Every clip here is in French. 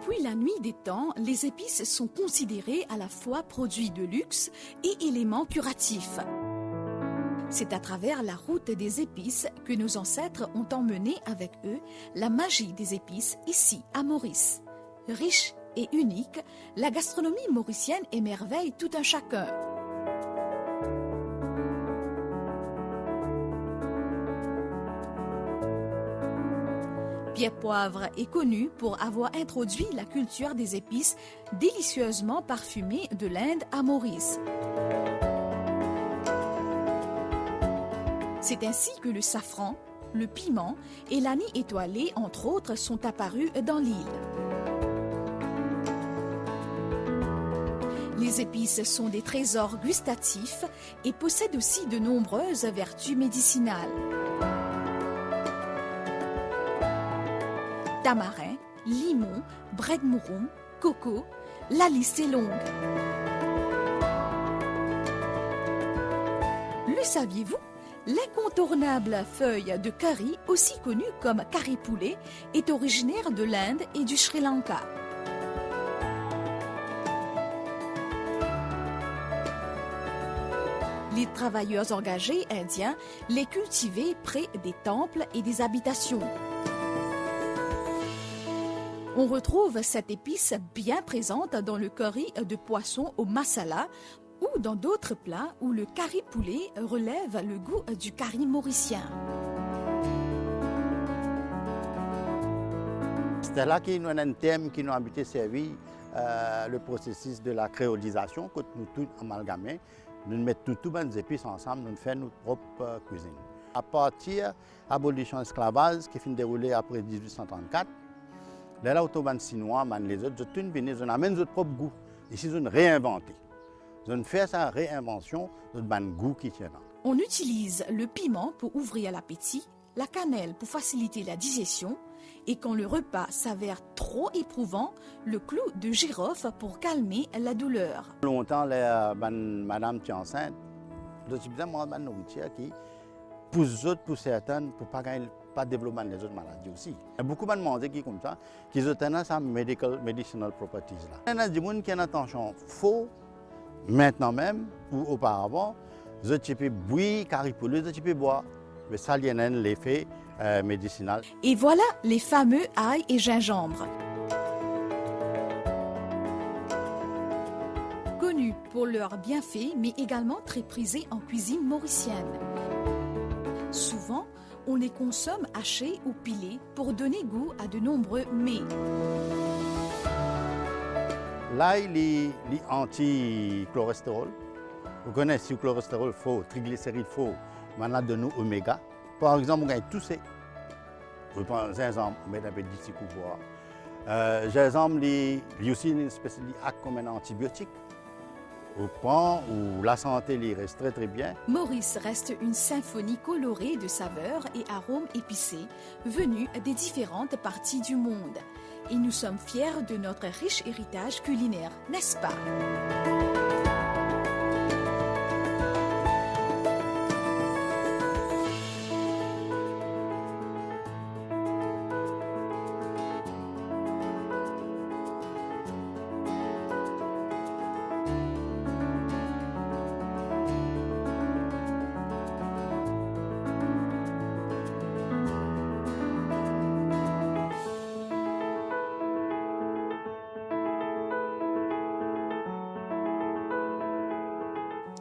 Depuis la nuit des temps, les épices sont considérées à la fois produits de luxe et éléments curatifs. C'est à travers la route des épices que nos ancêtres ont emmené avec eux la magie des épices ici à Maurice. Riche et unique, la gastronomie mauricienne émerveille tout un chacun. Pierre Poivre est connu pour avoir introduit la culture des épices délicieusement parfumées de l'Inde à Maurice. C'est ainsi que le safran, le piment et l'anis étoilé, entre autres, sont apparus dans l'île. Les épices sont des trésors gustatifs et possèdent aussi de nombreuses vertus médicinales. Tamarin, limon, bredmouron, coco, la liste est longue. Le saviez-vous? L'incontournable feuille de curry, aussi connue comme curry poulet, est originaire de l'Inde et du Sri Lanka. Les travailleurs engagés indiens les cultivaient près des temples et des habitations. On retrouve cette épice bien présente dans le curry de poisson au masala ou dans d'autres plats où le curry poulet relève le goût du curry mauricien. C'est là qu'il y a un thème qui nous a habité servi le processus de la créolisation, que nous tous amalgamés, nous mettons toutes les épices ensemble, nous faisons notre propre cuisine. À partir de l'abolition de l'esclavage qui finit déroulée après 1834, les autobans chinois, les autres, ils amènent leur propre goût. Ici, ils ont réinventé. Ils ont fait sa réinvention de goût qui tient là. On utilise le piment pour ouvrir l'appétit, la cannelle pour faciliter la digestion, et quand le repas s'avère trop éprouvant, le clou de girofle pour calmer la douleur. Longtemps, madame qui est enceinte, je suis bien moi, nourriture qui, pour certaines, pour pas développer les autres maladies aussi. Il y a beaucoup de monde qui comme ça, qui ont tendance à medicinal properties là. Il y a des gens qui ont une attention faux, maintenant même, ou auparavant, ils ont boire, curry poulet, ils ont boire. Mais ça, il y a l'effet médicinal. Et voilà les fameux ail et gingembre. Connus pour leurs bienfaits, mais également très prisés en cuisine mauricienne. Souvent, on les consomme hachés ou pilés pour donner goût à de nombreux mets. L'ail est anti-cholestérol. Vous connaissez le cholestérol faux, triglycérides faux, maintenant de nous oméga. Par exemple, on gagne tout ça. Vous prenez gingembre, vous mettez un peu d'ici pour boire. Gingembre, il y a aussi une espèce comme un antibiotique. Vous prenez, où la santé reste très très bien. Maurice reste une symphonie colorée de saveurs et arômes épicés venus des différentes parties du monde. Et nous sommes fiers de notre riche héritage culinaire, n'est-ce pas?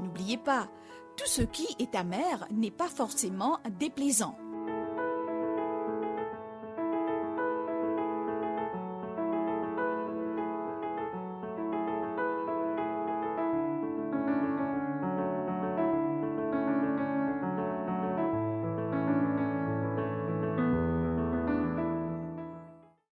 N'oubliez pas, tout ce qui est amer n'est pas forcément déplaisant.